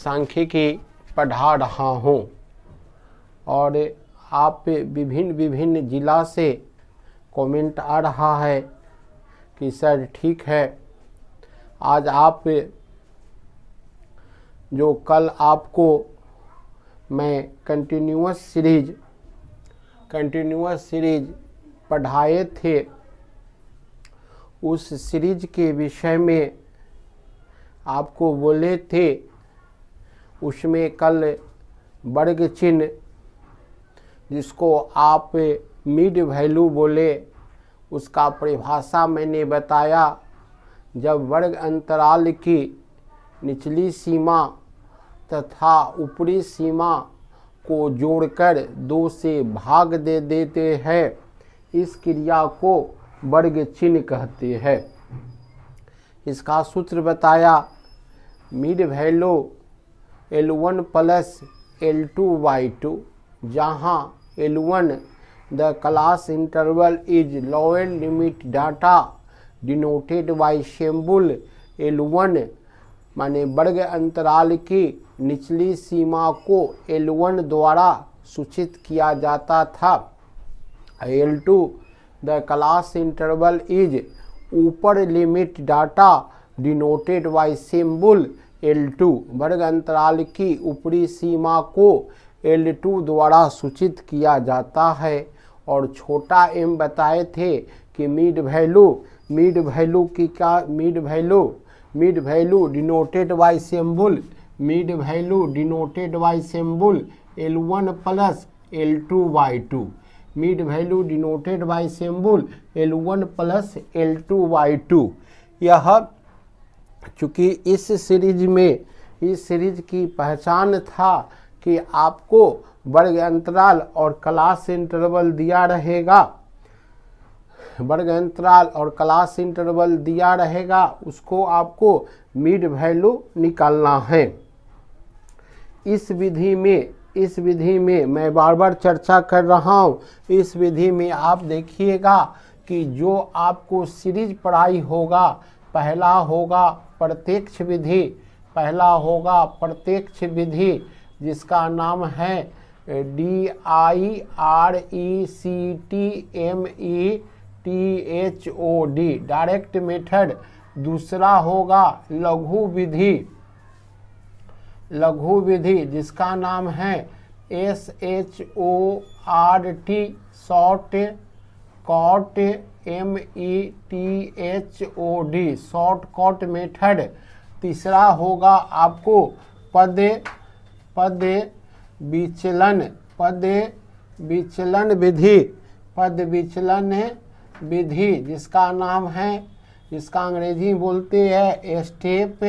सांख्यिकी पढ़ा रहा हूँ और आप विभिन्न विभिन्न जिला से कमेंट आ रहा है कि सर ठीक है, आज आप जो कल आपको मैं कंटिन्यूअस सीरीज पढ़ाए थे उस सीरीज के विषय में आपको बोले थे, उसमें कल वर्ग चिन्ह जिसको आप मिड वैल्यू बोले उसका परिभाषा मैंने बताया। जब वर्ग अंतराल की निचली सीमा तथा ऊपरी सीमा को जोड़कर 2 से भाग दे देते हैं, इस क्रिया को वर्ग चिन्ह कहते हैं। इसका सूत्र बताया, mid value L1 plus L2/2, जहाँ L1 the class interval is lower limit data denoted by symbol L1, माने वर्ग अंतराल की निचली सीमा को L1 द्वारा सूचित किया जाता था। L2 the class interval is ऊपर limit data denoted by symbol L2, वर्ग अंतराल की ऊपरी सीमा को L2 द्वारा सूचित किया जाता है। और छोटा m बताए थे कि मिड वैल्यू की क्या, mid value denoted by symbol L1 plus L2/2, mid value denoted by symbol L1 plus L2/2। यह चूँकि इस सीरीज की पहचान था कि आपको वर्ग अंतराल और क्लास इंटरवल दिया रहेगा, उसको आपको मिड वैल्यू निकालना है। इस विधि में मैं बार बार चर्चा कर रहा हूँ, इस विधि में आप देखिएगा कि जो आपको सीरीज पढ़ाई होगा, पहला होगा प्रत्यक्ष विधि जिसका नाम है DIRECTMETHOD, डायरेक्ट मेथड। दूसरा होगा लघु विधि जिसका नाम है SHORT, METHOD, शॉर्टकट मेथड। तीसरा होगा आपको पद विचलन विधि जिसका नाम है, जिसका अंग्रेजी बोलते हैं स्टेप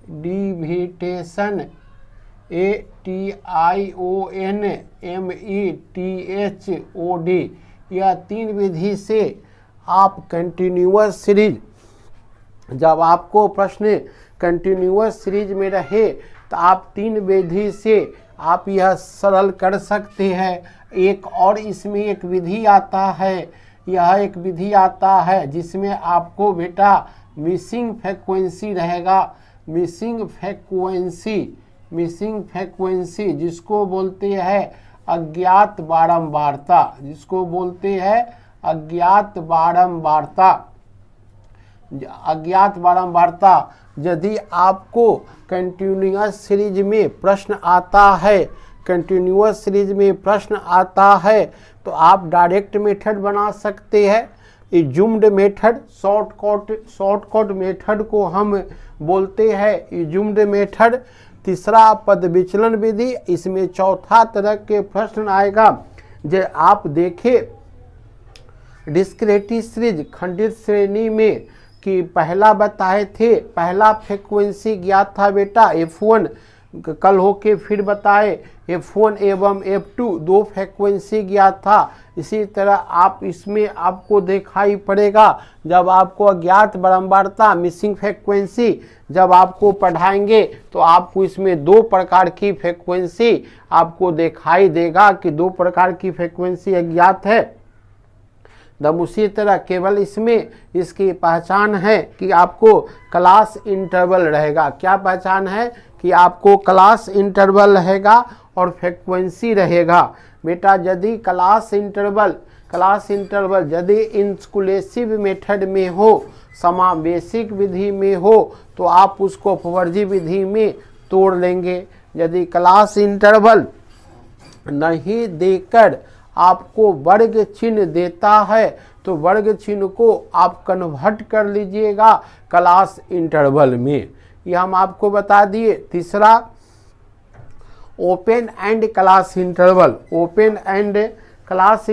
डिविटेशन, ATION METHOD। यह 3 विधि से आप कंटिन्यूअस सीरीज, जब आपको प्रश्न कंटिन्यूअस सीरीज में रहे तो आप 3 विधि से आप यह सरल कर सकते हैं। एक और इसमें एक विधि आता है, यह एक विधि आता है जिसमें आपको बेटा मिसिंग फ्रीक्वेंसी रहेगा। मिसिंग फ्रीक्वेंसी जिसको बोलते हैं अज्ञात बारंबारता। यदि आपको कंटिन्यूअस सीरीज में प्रश्न आता है तो आप डायरेक्ट मेथड बना सकते हैं। इज्यूम्ड मेथड, शॉर्टकट मेथड को हम बोलते हैं इज्यूम्ड मेथड। तीसरा पद विचलन विधि। इसमें चौथा तरह के प्रश्न आएगा। जो आप देखें डिस्क्रीट सीरीज खंडित श्रेणी में कि पहला बताए थे, पहला फ्रीक्वेंसी ज्ञात था बेटा F1, कल होके फिर बताए F1 एवं F2 2 फ्रीक्वेंसी ज्ञात था। इसी तरह आप इसमें आपको दिखाई पड़ेगा जब आपको अज्ञात बारंबारता मिसिंग फ्रीक्वेंसी जब आपको पढ़ाएंगे तो आपको इसमें 2 प्रकार की फ्रीक्वेंसी आपको दिखाई देगा कि 2 प्रकार की फ्रीक्वेंसी अज्ञात है। उसी तरह केवल इसमें इसकी पहचान है कि आपको क्लास इंटरवल रहेगा। क्या पहचान है कि आपको क्लास इंटरवल रहेगा और फ्रीक्वेंसी रहेगा। बेटा यदि क्लास इंटरवल यदि इंक्लूसिव मेथड में हो, समावेशिक विधि में हो, तो आप उसको अपवर्जी विधि में तोड़ लेंगे। यदि क्लास इंटरवल नहीं देकर आपको वर्ग चिन्ह देता है तो वर्ग चिन्ह को आप कन्वर्ट कर लीजिएगा क्लास इंटरवल में। यह हम आपको बता दिए। तीसरा, open and class interval. Open and class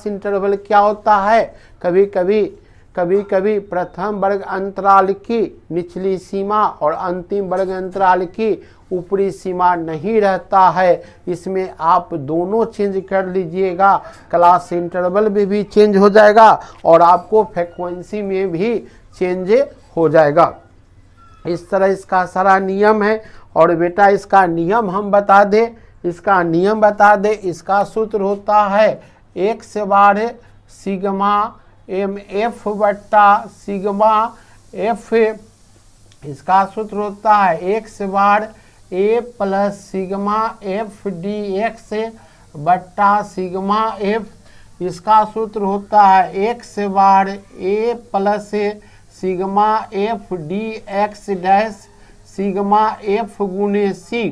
interval क्या होता है? कभी कभी प्रथम वर्ग अंतराल की निचली सीमा और अंतिम वर्ग अंतराल की ऊपरी सीमा नहीं रहता है। इसमें आप दोनों चेंज कर लीजिएगा, क्लास इंटरवल में भी चेंज हो जाएगा और आपको फ्रीक्वेंसी में भी चेंज हो जाएगा। इस तरह इसका सारा नियम है। और बेटा इसका नियम हम बता दें, इसका सूत्र होता है 1 बार सिग्मा MF बट्टा सिग्मा F। इसका सूत्र होता है 1 बार A plus sigma F dx बट्टा सिग्मा F। इसका सूत्र होता है 1 बार A plus sigma F dx dash sigma F गुने C।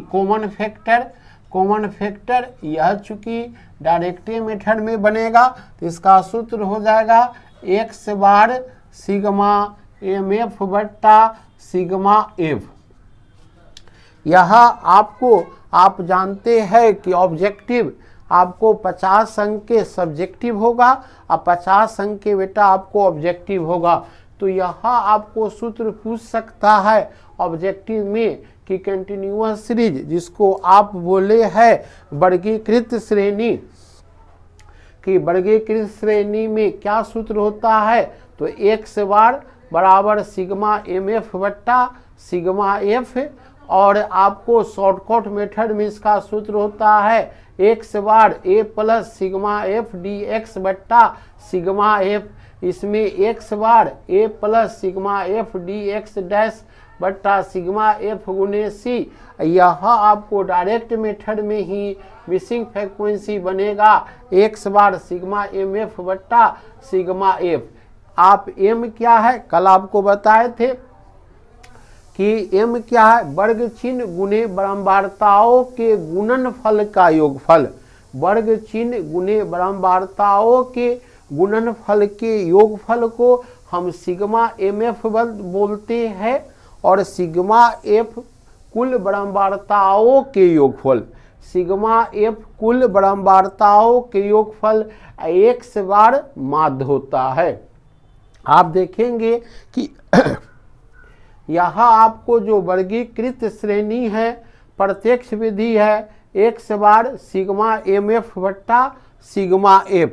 कॉमन फैक्टर यह चूंकि डायरेक्टिव मेथड में बनेगा तो इसका सूत्र हो जाएगा 1 बार सिग्मा MF बट्टा सिग्मा F। यहाँ आप जानते हैं कि ऑब्जेक्टिव आपको 50 अंक के सब्जेक्टिव होगा और 50 अंक के बेटा आपको ऑब्जेक्टिव होगा। तो यहाँ आपको सूत्र पूछ सकता है ऑब्जेक्टिव में कि कंटिन्यूअस सीरीज जिसको आप बोले हैं वर्गीकृत श्रेणी, कि वर्गीकृत श्रेणी में क्या सूत्र होता है? तो 1 बार बराबर सिग्मा MF बट्टा सिग्मा F। और आपको शॉर्टकट मेथड में इसका सूत्र होता है 1 बार A plus sigma F dx बट्टा सिग्मा F। इसमें 1 बार A plus sigma F dx dash बट्टा सिग्मा F गुने C। यह आपको डायरेक्ट मेथड में ही मिसिंग फ्रीक्वेंसी बनेगा 1 बार सिग्मा MF बट्टा सिग्मा F। आप M क्या है? कल आपको बताए थे कि M क्या है? वर्ग चिन्ह गुने बारंबारताओं के गुणनफल का योगफल। वर्ग चिन्ह गुने बारंबारताओं के गुणनफल के योगफल को हम सिग्मा MF बोलते हैं और सिग्मा F कुल बारंबारताओं के योगफल। सिग्मा F कुल बारंबारताओं के योगफल 1 बार माध्य होता है। आप देखेंगे कि यहाँ आपको जो वर्गीकृत श्रेणी है प्रत्यक्ष विधि है 1 बार सिग्मा MF बट्टा सिग्मा F।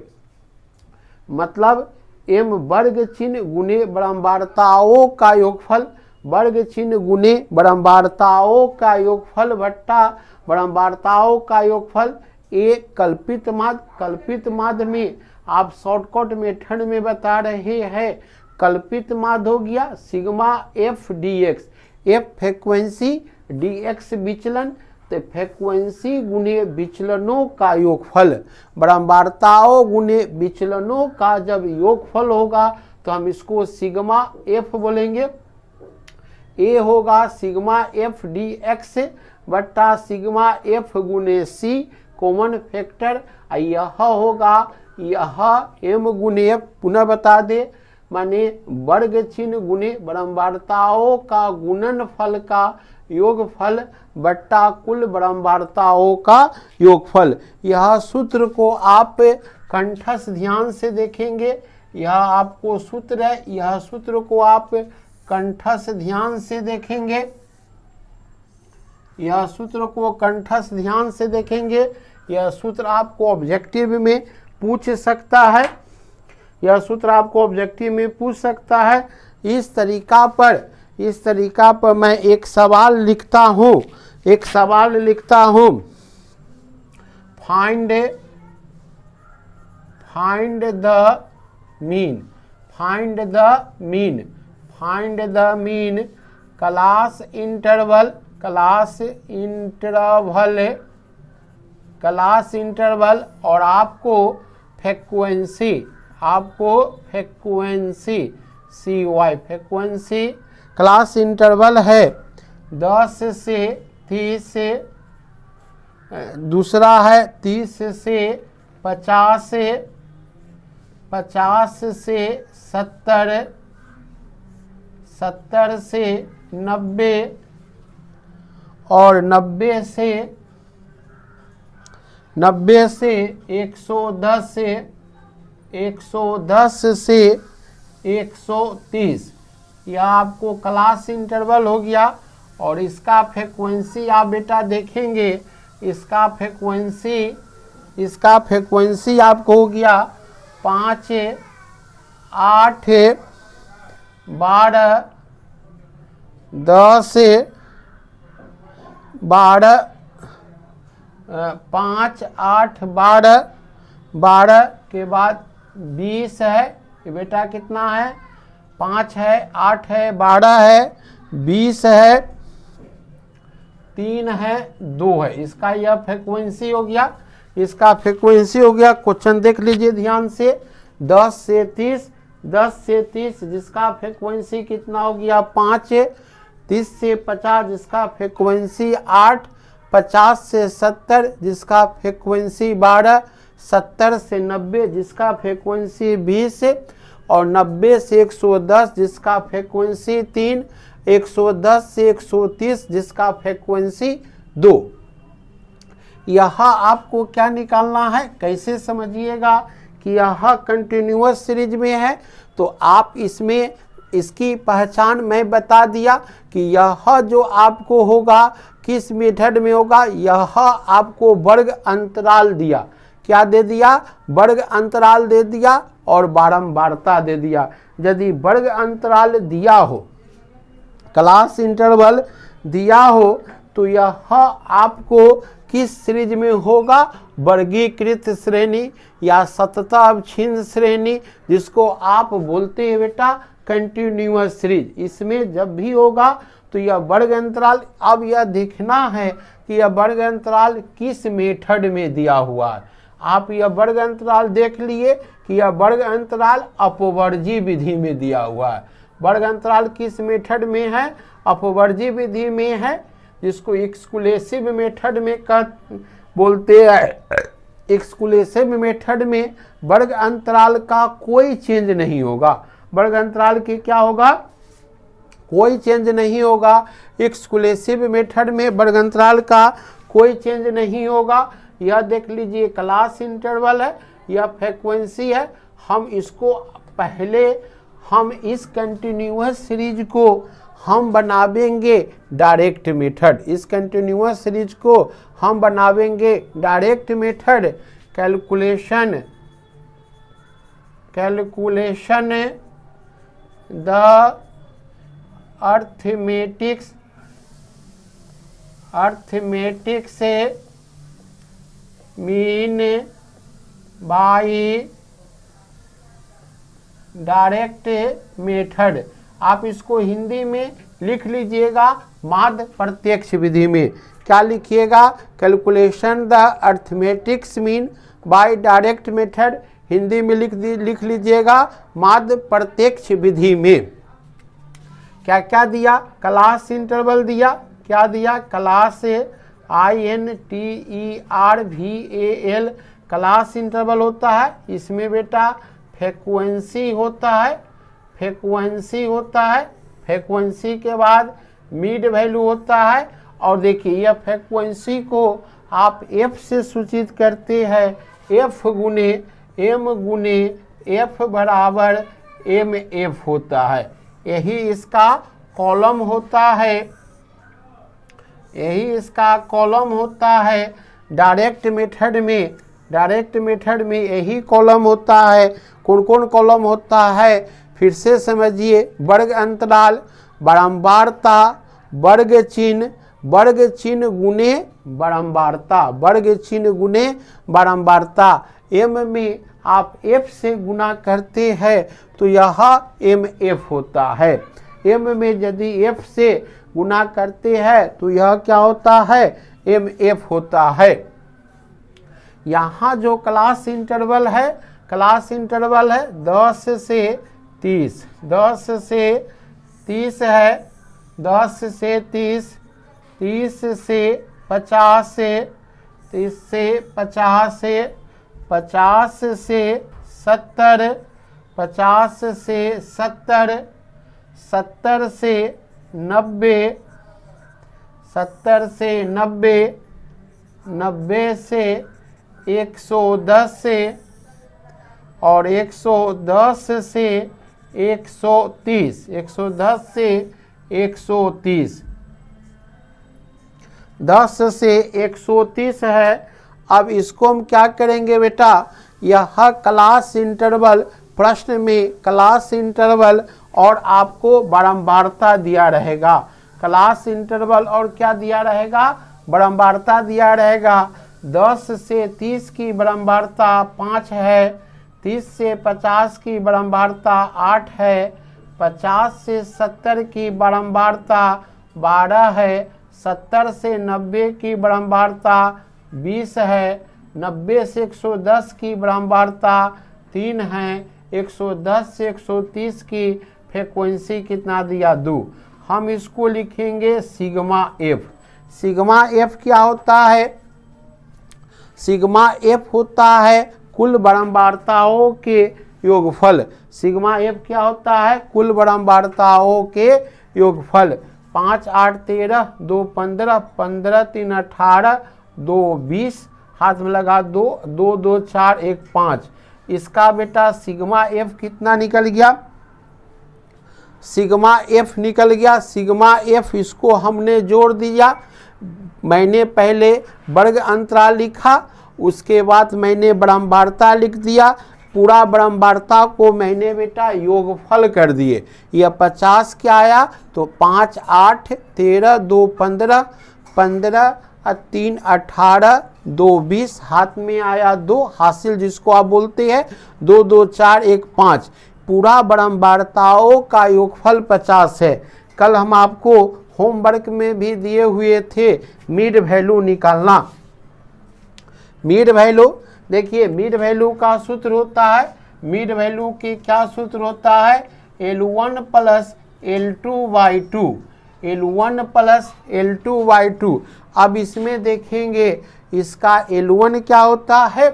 मतलब M वर्ग चिन्ह गुने बारंबारताओं का योगफल, वर्ग चिन्ह गुने बारंबारताओं का योगफल बट्टा बारंबारताओं का योगफल। A कल्पित माध्य में आप शॉर्टकट मेथड में बता रहे हैं कल्पित माध्य हो गया sigma F dx। F frequency dx विचलन, तो फ्रीक्वेंसी गुने विचलनों का योगफल। बारंबारताओं गुने विचलनों का जब योगफल होगा तो हम इसको सिग्मा F बोलेंगे। A होगा सिग्मा F dx बट्टा सिग्मा F गुने C कॉमन फैक्टर। यह होगा M गुने F। पुनः बता दे, माने वर्ग चिन्ह गुने बारंबारताओं का गुणनफल का योगफल बट्टा कुल बारंबारताओं का योगफल। यह सूत्र को आप कंठस्थ ध्यान से देखेंगे। यह आपको सूत्र है, यह सूत्र को आप कंठस्थ ध्यान से देखेंगे। यह सूत्र को कंठस्थ ध्यान से देखेंगे। यह सूत्र आपको ऑब्जेक्टिव में पूछ सकता है। यह सूत्र आपको ऑब्जेक्टिव में पूछ सकता है। इस तरीका पर मैं एक सवाल लिखता find the mean, find the mean, find the mean, class interval, class interval, class interval, और आपको फ्रीक्वेंसी, आपको frequency CY frequency, class interval है 10 से 30, दूसरा है 30 से 50, 50 से 70, 70 से 90, और 90 से 110, 110 से 130, यह आपको क्लास इंटरवल हो गया। और इसका फ्रीक्वेंसी आप बेटा देखेंगे, इसका फ्रीक्वेंसी आपको हो गया 5, 8, 12, 10, 12, 5, 8, 12, 12 के बाद 20 है, ये बेटा कितना है, 5 है, 8 है, 12 है, 20 है, 3 है, 2 है, इसका यह फ्रीक्वेंसी हो गया, इसका फ्रीक्वेंसी हो गया। क्वेश्चन देख लीजिए ध्यान से, 10 से 30, 10 से 30 जिसका फ्रीक्वेंसी कितना हो गया 5, 30 से 50 जिसका फ्रीक्वेंसी 8, 50 से 70 जिसका फ्रीक्वेंसी 12, 70 से 90 जिसका फ्रीक्वेंसी 20, और 90 से 110 जिसका फ्रीक्वेंसी 3, 110 से 130 जिसका फ्रीक्वेंसी 2। यहाँ आपको क्या निकालना है, कैसे समझिएगा कि यह कंटिन्यूअस सीरीज में है, तो आप इसमें इसकी पहचान मैं बता दिया कि यह जो आपको होगा किस मेथड में होगा, यह आपको वर्ग अंतराल दिया, क्या दे दिया, वर्ग अंतराल दे दिया और बारंबारता दे दिया। यदि वर्ग अंतराल दिया हो, क्लास इंटरवल दिया हो, तो यह आपको किस सीरीज में होगा, वर्गीकृत श्रेणी या सतत अवच्छिन्न श्रेणी, जिसको आप बोलते हैं बेटा कंटिन्यूअस सीरीज। इसमें जब भी होगा तो यह वर्ग अंतराल, अब यह देखना है कि यह वर्ग अंतराल किस मेथड में दिया हुआ है। आप यह वर्ग अंतराल देख लिए कि यह वर्ग अंतराल अपवर्जी विधि में दिया हुआ है। वर्ग अंतराल किस मेथड में है, अपवर्जी विधि में है, जिसको एक्सक्लूसिव मेथड में बोलते हैं। एक्सक्लूसिव मेथड में वर्ग अंतराल का कोई चेंज नहीं होगा, वर्ग अंतराल की क्या होगा, कोई चेंज नहीं होगा। एक्सक्लूसिव मेथड में वर्ग अंतराल का कोई चेंज नहीं होगा। यह देख लीजिए क्लास इंटरवल है, यह फ्रीक्वेंसी है। हम इसको पहले, हम इस कंटिन्यूअस सीरीज को हम बनावेंगे डायरेक्ट मेथड, इस कंटिन्यूअस सीरीज को हम बनावेंगे direct method. Calculation the arithmetics mean by direct method. आप इसको हिंदी में लिख लीजिएगा माध्य प्रत्यक्ष विधि में। क्या लिखिएगा, calculation the arithmetics mean by direct method, Hindi में लिख लीजिएगा माध्य प्रत्यक्ष विधि में। क्या क्या दिया, क्लास इंटरवल दिया, क्या दिया, क्लास INTERVAL क्लास इंटरवल होता है। इसमें बेटा फ्रीक्वेंसी होता है, फ्रीक्वेंसी होता है, फ्रीक्वेंसी के बाद मिड वैल्यू होता है। और देखिए यह फ्रीक्वेंसी को आप F से सूचित करते हैं, F गुने F बराबर MF होता है। यही इसका कॉलम होता है, यही इसका कॉलम होता है डायरेक्ट मेथड में। डायरेक्ट मेथड में यही कॉलम होता है। कौन कौन कॉलम होता है फिर से समझिए, वर्ग अंतराल, बारंबारता, वर्ग चिन्ह गुने बारंबारता, वर्ग चिन्ह गुने बारंबारता। एम में आप f से गुना करते हैं तो यह mf होता है। m में यदि f से गुना करते हैं तो यह क्या होता है, mf होता है। यहाँ जो क्लास इंटरवल है, क्लास इंटरवल है 10 से 30, 10 से 30 है, 10 से 30, 30 से 50, 30 से 50, 50 से 70, 50 से 70, 70 से 90, 70 से 90, 90 से 110 से और 110 से 130, 110 से 130, 10 से 130 है। अब इसको हम क्या करेंगे बेटा, यह क्लास इंटरवल, प्रश्न में क्लास इंटरवल और आपको बारंबारता दिया रहेगा। क्लास इंटरवल और क्या दिया रहेगा, बारंबारता दिया रहेगा। 10 से 30 की बारंबारता 5 है, 30 से 50 की बारंबारता 8 है, 50 से 70 की बारंबारता 12 है, 70 से 90 की बारंबारता 20 है, 90 से 110 की बारंबारता 3 है, 110 से 130 की फ्रीक्वेंसी कितना दिया, 2। हम इसको लिखेंगे सिग्मा एफ। सिग्मा एफ क्या होता है, सिग्मा एफ होता है कुल बारंबारताओं के योगफल। सिग्मा एफ क्या होता है, कुल बारंबारताओं के योगफल। 5 8 13, 2 15, 15 3 18, 2 20, हाथ में लगा 2, 2 2 4 1 5। इसका बेटा सिग्मा एफ कितना निकल गया, सिग्मा एफ निकल गया। सिग्मा एफ इसको हमने जोड़ दिया। मैंने पहले वर्ग अंतराल लिखा, उसके बाद मैंने बारंबारता लिख दिया। पूरा बारंबारता को मैंने बेटा योगफल कर दिए। यह 50 क्या आया, तो 5 8 13, 2 15, 15 3 18, 2 20, हाथ में आया 2, हासिल जिसको आप बोलते हैं 2 2 4 1 5। पूरा बारंबारताओं का योगफल 50 है। कल हम आपको होमवर्क में भी दिए हुए थे मिड वैल्यू निकालना। मिड वैल्यू देखिए, मिड वैल्यू का सूत्र होता है, मिड वैल्यू के क्या सूत्र होता है, L1 plus L2/2, L1 plus L2/2। अब इसमें देखेंगे इसका L1 क्या होता है,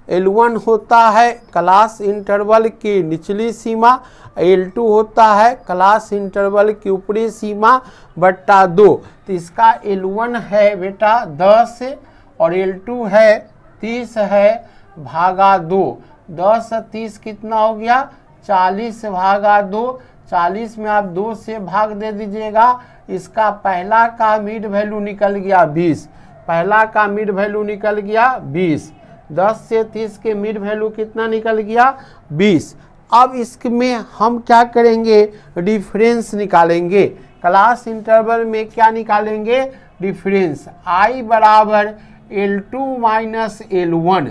L1 होता है क्लास इंटरवल की निचली सीमा, L2 होता है क्लास इंटरवल की ऊपरी सीमा बट्टा 2। तो इसका L1 है बेटा 10 और L2 है 30 है भागा 2। 10 30 कितना हो गया, 40 भागा 2। 40 में आप 2 से भाग दे दीजिएगा। इसका पहला का मिड वैल्यू निकल गया 20, पहला का मिड वैल्यू निकल गया 20। 10 से 30 के मिड वैल्यू कितना निकल गया, 20। अब इसमें हम क्या करेंगे, डिफरेंस निकालेंगे। क्लास इंटरवल में क्या निकालेंगे, डिफरेंस। I बराबर L2 minus L1,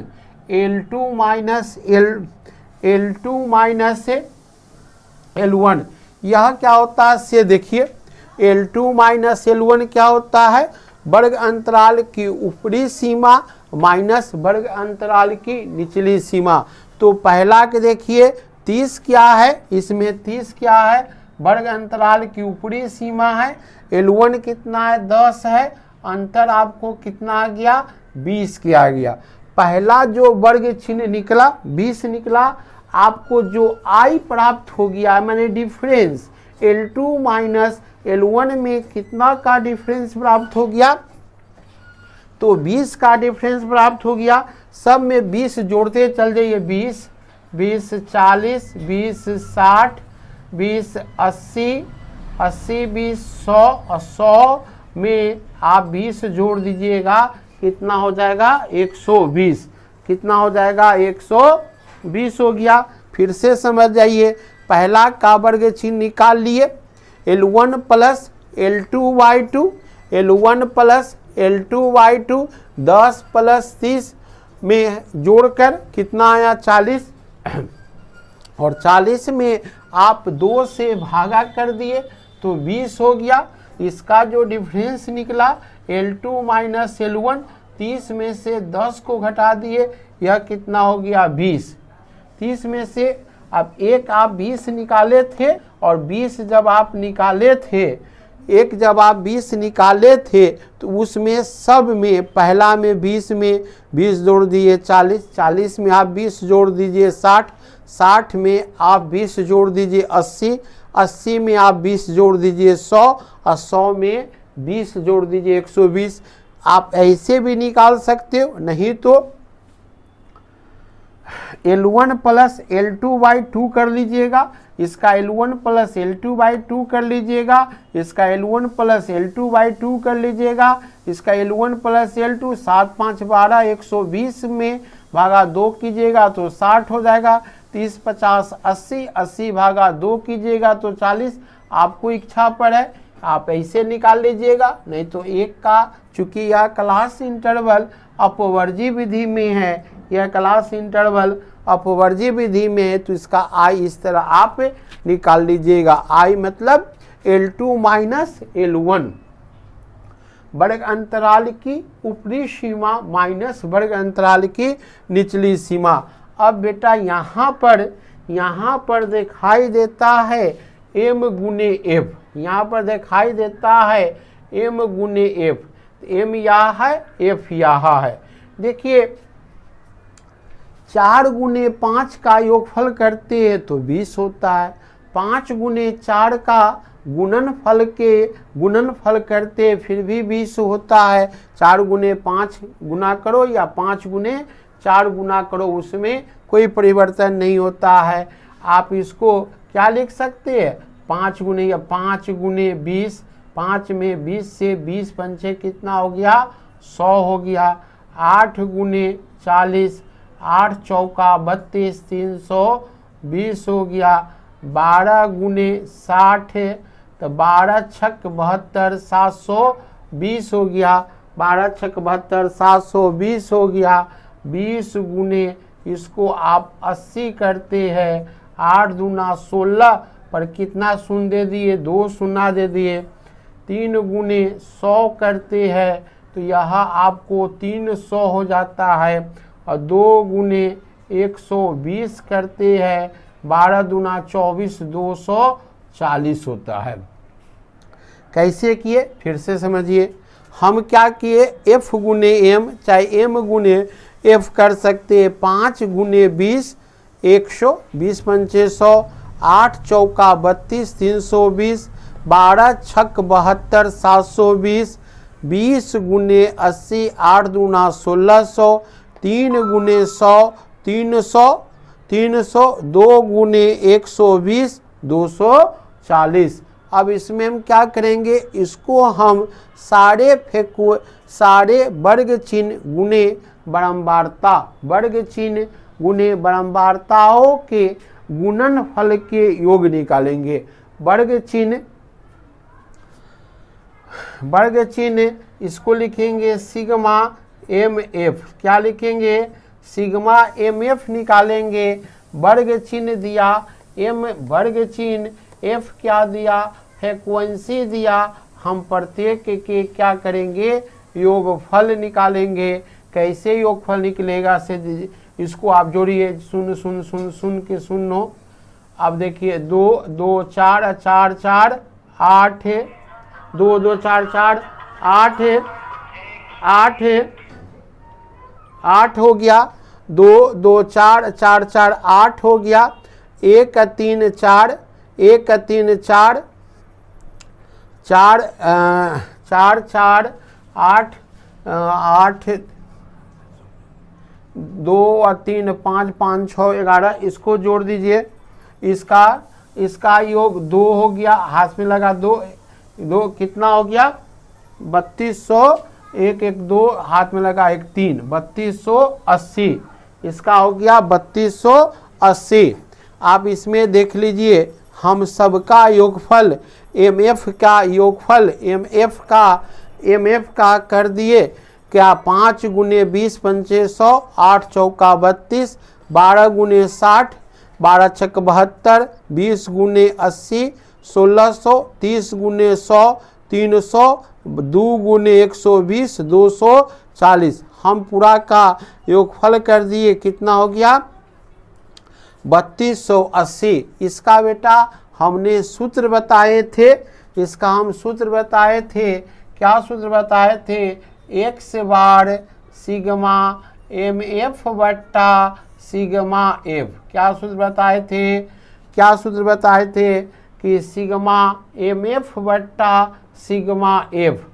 L2 minus L2 minus L1। यह क्या होता है से देखिए, L2 माइनस L1 क्या होता है, वर्ग अंतराल की ऊपरी सीमा माइनस वर्ग अंतराल की निचली सीमा। तो पहला के देखिए 30 क्या है, इसमें 30 क्या है, वर्ग अंतराल की ऊपरी सीमा है। L1 कितना है, 10 है। अंतर आपको कितना आ गया, 20 के आ गया। पहला जो वर्ग चिन्ह निकला 20 निकला। आपको जो I प्राप्त हो गया मैंने डिफरेंस, L2 माइनस L1 में कितना का डिफरेंस प्राप्त हो गया, तो 20 का डिफरेंस प्राप्त हो गया। सब में 20 जोड़ते चल जाइए, 20 20 40, 20 60, 20 80, 80 20 100 और 100 में आप 20 जोड़ दीजिएगा, कितना हो जाएगा 120। कितना हो जाएगा 120 हो गया। फिर से समझ जाइए, पहला का वर्ग चिन्ह निकाल लिए, L1 plus L2/2, L1 plus L2/2, 10 plus 30, में जोड़कर कितना आया 40, और 40 में आप 2 से भागा कर दिए तो 20 हो गया। इसका जो डिफरेंस निकला L2 माइनस L1, 30 में से 10 को घटा दिए, यह कितना हो गया 20। 30 में से अब एक आप 20 निकाले थे, और 20 जब आप निकाले थे, एक जब आप 20 निकाले थे तो उसमें सब में पहला में 20 में 20 जोड़ दिए 40, 40 में आप 20 जोड़ दीजिए 60, 60 में आप 20 जोड़ दीजिए 80, 80 में आप 20 जोड़ दीजिए 100, और 100 में 20 जोड़ दीजिए 120। आप ऐसे भी निकाल सकते हो, नहीं तो L1 प्लस L2 बाई 2 कर लीजिएगा, इसका L1 प्लस L2 बाई 2 कर लीजिएगा, इसका L1 प्लस L2 बाई 2 कर लीजिएगा, इसका L1 प्लस L2, 7 5 12, 120 में भागा 2 कीजिएगा तो 60 हो जाएगा, 30 50 80, 80 भागा 2 कीजिएगा तो 40। आपको इच्छा पर है आप ऐसे निकाल लीजिएगा, नहीं तो एक का, चूंकि यह क्लास इंटरवल अपवर्जी विधि में है, यह क्लास इंटरवल अपवर्जी विधि में है, तो इसका आई इस तरह आप निकाल लीजिएगा। आई मतलब L2 माइनस L1, वर्ग अंतराल की ऊपरी सीमा माइनस वर्ग अंतराल की निचली सीमा। अब बेटा यहाँ पर दिखाई देता है m गुने f, यहाँ पर दिखाई देता है m गुने f, m यहाँ है f यहाँ है। देखिए 4 गुने 5 का योगफल करते हैं तो 20 होता है, 5 गुने 4 का गुणनफल करते फिर भी 20 होता है। 4 गुने 5 गुना करो या 5 गुने 4 गुना करो, उसमें कोई परिवर्तन नहीं होता है। आप इसको क्या लिख सकते हैं 5 गुने या 5 गुने 20, 5 में 20 से 20 पंचे कितना हो गया 100 हो गया। 8 गुने 40, 8 चौका 32, 320 हो गया। 12 गुने 60 तो 12 छक 72, 720 हो गया। 12 छक 72, 720 हो गया। 20 गुने इसको आप 80 करते हैं, 8 दूना 16 पर कितना शून्य दे दिए 2 शून्य दे दिए। 3 गुने 100 करते हैं तो यहाँ आपको 300 हो जाता है, और 2 गुने 120 करते हैं, 12 दूना 24, 240 होता है। कैसे किए फिर से समझिए। हम क्या किए f गुने m चाहे m गुने f कर सकते हैं। 5 गुने 20 120 पंचे 100, 8 चौका 32, 320, 12 छक 72, 720, 20 गुने 80, 8 दूना 1600, 3 गुने 100 300, 2 गुने 120 240। अब इसमें हम क्या करेंगे, इसको हम सारे वर्ग चिन्ह गुने बारंबारता, वर्ग चिन्ह गुने बारंबारताओं के गुणनफल के योग निकालेंगे। वर्ग चिन्ह इसको लिखेंगे सिग्मा एम एफ। क्या लिखेंगे सिग्मा एम एफ निकालेंगे। वर्ग चिन्ह दिया एम, वर्ग चिन्ह एफ क्या दिया फ्रीक्वेंसी दिया। हम प्रत्येक के क्या करेंगे योगफल निकालेंगे। कैसे योगफल निकलेगा से इसको आप जोड़िए, सुन के सुनो। अब देखिए 2 2 4 4 4 8 2 2 4 4 8 8 हो गया। 2 2 4 4 4 8 हो गया। 1 3 4 1 3 4 4 4 4 8 8 2 और 3 5 5 6 11 इसको जोड़ दीजिए। इसका योग 2 हो गया, हाथ में लगा 2 कितना हो गया 3200। 1 1 2 हाथ में लगा 1 3 3280। इसका हो गया 3280। आप इसमें देख लीजिए हम सबका योगफल एम एफ का योगफल एम एफ का कर दिए क्या 5 गुने 20 पंचे 100, 8 चौका 32, 12 गुने 60, 12 छक 72, 20 गुने 80, 1600, 30 गुने 100, 300, 2 गुने 120, 240। हम पूरा का योगफल कर दिए, कितना हो गया 3280। इसका बेटा हमने सूत्र बताए थे, इसका हम सूत्र बताए थे, क्या सूत्र बताए थे, x बार सिग्मा एम एफ बट्टा सिग्मा एफ। क्या सूत्र बताए थे, क्या सूत्र बताए थे कि सिग्मा एम एफ बट्टा सिग्मा एफ।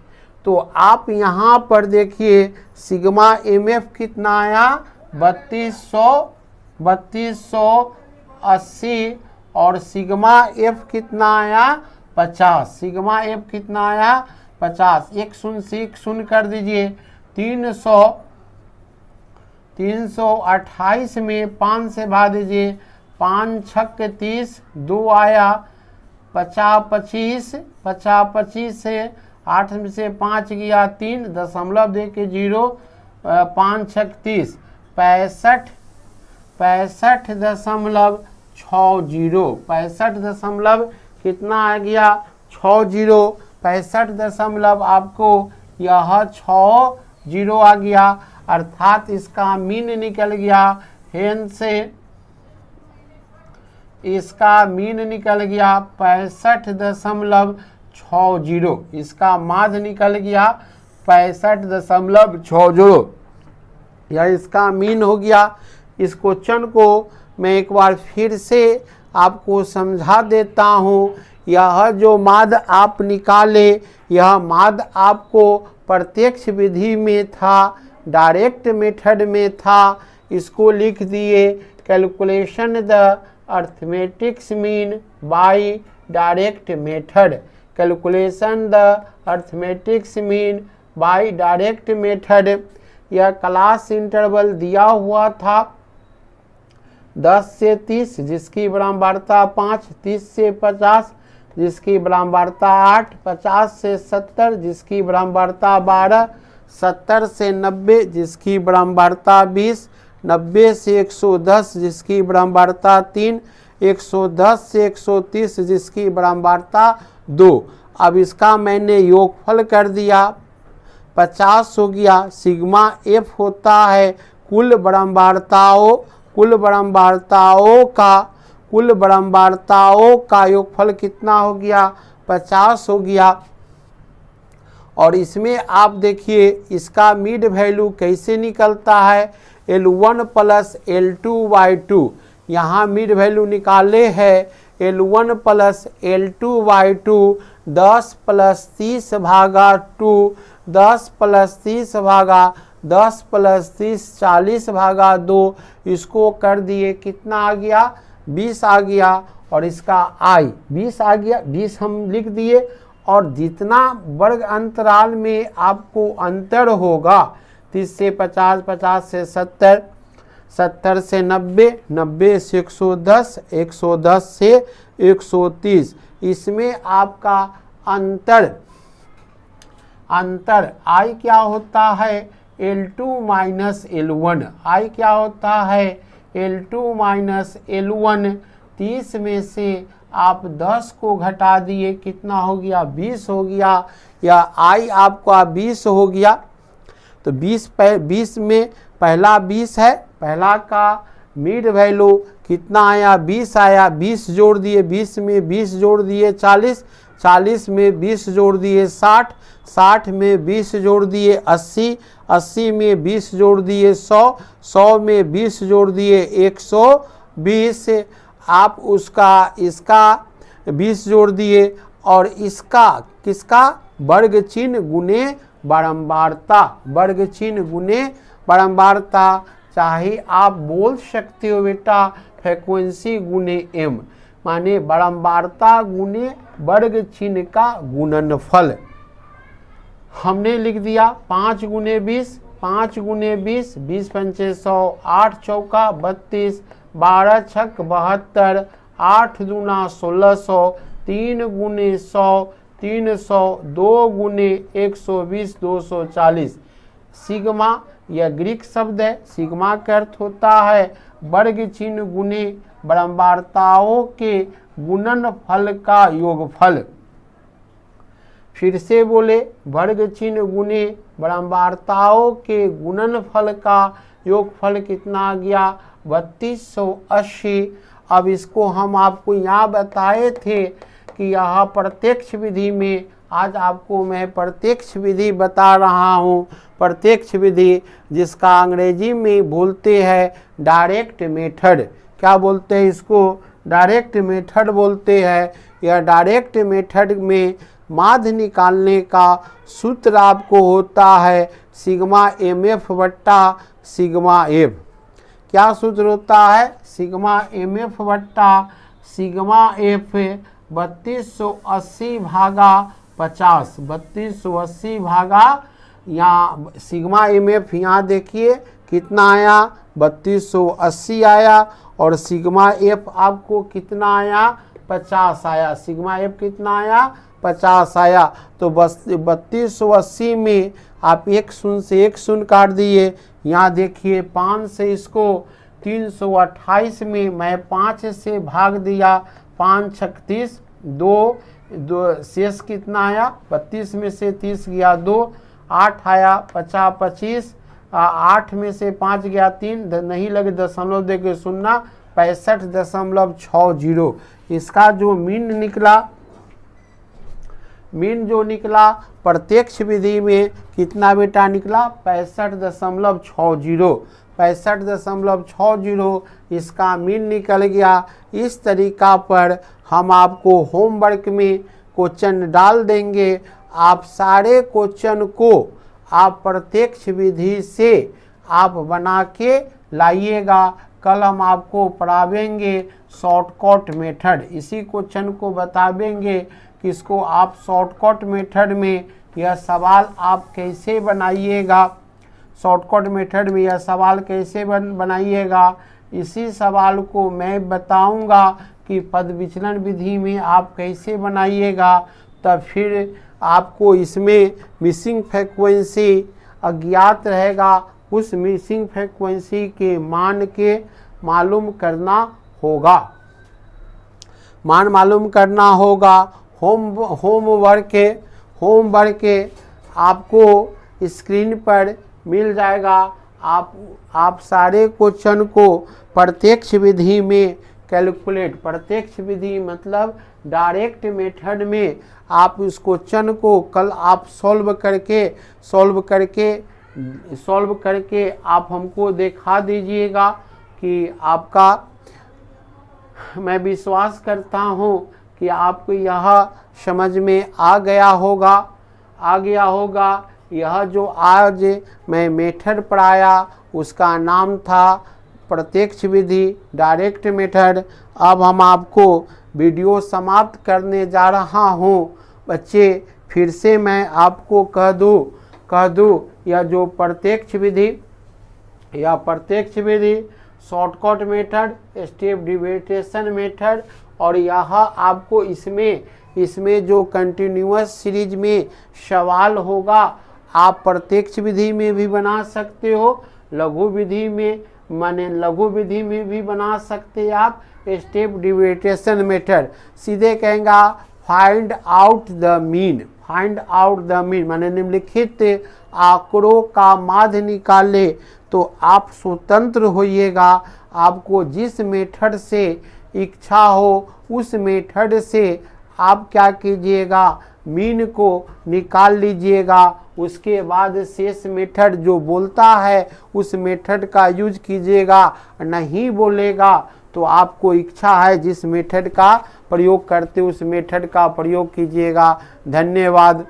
तो आप यहाँ पर देखिए सिग्मा एम एफ कितना आया 3280 और सिग्मा एफ कितना आया 50। सिग्मा एफ कितना आया 50। एक शून्य से एक शून्य कर दीजिए, 328 में 5 से भाग दीजिए, 5 छक 30, 2 आया 50 25, 50 25 से 8 में से 5 गया 3, दशमलव दे के 0, 5 छक 30, 65.60, 65 कितना आ गया 60, 65 दशमलव आपको यह 60 आ गया, अर्थात इसका मीन निकल गया। हेन से इसका मीन निकल गया 65.60, इसका माध्य निकल गया 65.60, यह इसका मीन हो गया। इस क्वेश्चन को मैं एक बार फिर से आपको समझा देता हूँ। यह जो माध्य आप निकाले, यह माध्य आपको प्रत्यक्ष विधि में था, डायरेक्ट मेथड में था। इसको लिख दिए calculation the arithmetics mean by direct method. Calculation the arithmetics mean by direct method. यह क्लास इंटरवल दिया हुआ था 10 से 30 जिसकी विरामवार्ता 5, 30 से 50 जिसकी विरामवार्ता 8, 50 से 70 जिसकी विरामवार्ता 12, 70 से 90 जिसकी विरामवार्ता 20, 90 से 110 जिसकी विरामवार्ता 3, 110 से 130 जिसकी विरामवार्ता 2। अब इसका मैंने योगफल कर दिया, 50 हो गया। सिग्मा एफ होता है कुल विरामवार्ताओं का योगफल कितना हो गया 50 हो गया। और इसमें आप देखिए इसका मिड वैल्यू कैसे निकलता है, L1 प्लस L2/2। यहाँ मिड वैल्यू निकाले है L1 प्लस L2/2, 10 प्लस 30 भागा 2, 10 प्लस 30 भागा 10 प्लस 30 40 भागा 2। इसको कर दिए, कितना आ गया 20 आ गया। और इसका I 20 आ गया, 20 हम लिख दिए। और जितना वर्ग अंतराल में आपको अंतर होगा 30 से 50, 50 से 70, 70 से 90, 90 से 110, 110 से 130, इसमें आपका अंतर I क्या होता है L2 माइनस L1। I क्या होता है L2 माइनस L1। 30 में से आप 10 को घटा दिए, कितना हो गया 20 हो गया, या I आपका 20 हो गया। तो 20 में पहला 20 है, पहला का मिड वैल्यू कितना आया 20 आया, 20 जोड़ दिए, 20 में 20 जोड़ दिए 40, 40 में 20 जोड़ दिए 60, 60 में 20 जोड़ दिए 80, 80 में 20 जोड़ दिए 100, 100 में 20 जोड़ दिए 120। आप उसका इसका 20 जोड़ दिए और इसका किसका वर्ग चिन्ह गुने बारंबारता, वर्ग चिन्ह गुने बारंबारता, चाहे आप बोल सकते हो बेटा फ्रीक्वेंसी गुने m, माने बारंबारता गुने वर्ग चिन्ह का गुणनफल। हमने लिख दिया 5 गुने 20, 5 गुने 20, 20 पंचे 100, 8 चौका 32, 12 छक 72, 8 दूना 1600, 3 गुने 100 300, 2 गुने 120 240। सिग्मा यह ग्रीक शब्द है। सिग्मा का अर्थ होता है वर्ग चिन्ह गुणे बारंबारताओं के गुणनफल का योगफल। फिर से बोले, वर्ग चिन्ह गुणे बारंबारताओं के गुणनफल का योगफल कितना आ गया 3280। अब इसको हम आपको यहाँ बताए थे कि यह प्रत्यक्ष विधि में, आज आपको मैं प्रत्यक्ष विधि बता रहा हूँ। प्रत्यक्ष विधि जिसका अंग्रेजी में बोलते हैं डायरेक्ट मेथड। क्या बोलते हैं इसको? डायरेक्ट मेथड बोलते हैं। यह डायरेक्ट मेथड में माध्य निकालने का सूत्र आपको होता है सिग्मा MF बट्टा सिग्मा F। क्या सूत्र होता है? सिग्मा MF बट्टा सिग्मा F 3280 भागा 50। 3280 भागा, यहाँ सिग्मा MF यहाँ देखिए कितना आया 3280 आया, और सिग्मा F आपको कितना आया 50 आया। सिग्मा F कितना आया 50 आया। तो बस 3280 में आप एक शून्य से एक शून्य काट दिए। यहाँ देखिए 5 से इसको 328 में मैं 5 से भाग दिया, 5 36 2 शेष कितना आया 32 में से 30 गया 2, 8 आया 50 25, 8 में से 5 गया 3, नहीं लगे दशमलव देके 0, 65.60। इसका जो मीन निकला, मीन जो निकला प्रत्यक्ष विधि में कितना बेटा निकला 65.60। 65.60 इसका मीन निकल गया। इस तरीका पर हम आपको होमवर्क में क्वेश्चन डाल देंगे। आप सारे क्वेश्चन को आप प्रत्यक्ष विधि से आप बना के लाइएगा। कल हम आपको पढ़ावेंगे शॉर्टकट मेथड। इसी क्वेश्चन को बतावेंगे कि इसको आप शॉर्टकट मेथड में यह सवाल आप कैसे बनाइएगा। शॉर्टकट मेथड में यह सवाल कैसे बनाइएगा, इसी सवाल को मैं बताऊंगा कि पद विचलन विधि में आप कैसे बनाइएगा। तब फिर आपको इसमें मिसिंग फ्रीक्वेंसी अज्ञात रहेगा, उस मिसिंग फ्रीक्वेंसी के मान के मालूम करना होगा, मान मालूम करना होगा। होमवर्क आपको स्क्रीन पर मिल जाएगा। आप सारे क्वेश्चन को प्रत्यक्ष विधि में कैलकुलेट, प्रत्यक्ष विधि मतलब डायरेक्ट मेथड में आप इस क्वेश्चन को कल आप सॉल्व करके आप हमको दिखा दीजिएगा कि आपका, मैं विश्वास करता हूँ कि आपको यह समझ में आ गया होगा। यह जो आज मैं मेथड पढ़ाया उसका नाम था प्रत्यक्ष विधि, डायरेक्ट मेथड। अब हम आपको वीडियो समाप्त करने जा रहा हूँ। बच्चे फिर से मैं आपको कह दूँ यह जो प्रत्यक्ष विधि, shortcut method, step deviation method, और यह आपको इसमें जो कंटिन्यूअस सीरीज में सवाल होगा आप प्रत्यक्ष विधि में भी बना सकते हो, लघु विधि में भी बना सकते हैं आप। स्टेप डिविएशन मेथड सीधे कहेंगा फाइंड आउट द मीन माने निम्नलिखित आंकड़ों का माध्य निकाले। तो आप स्वतंत्र होइएगा, आपको जिस मेथड से इच्छा हो उस मेथड से आप क्या कीजिएगा, मीन को निकाल लीजिएगा। उसके बाद शेष मेथड जो बोलता है उस मेथड का यूज कीजिएगा। नहीं बोलेगा तो आपको इच्छा है जिस मेथड का प्रयोग करते उस मेथड का प्रयोग कीजिएगा। धन्यवाद।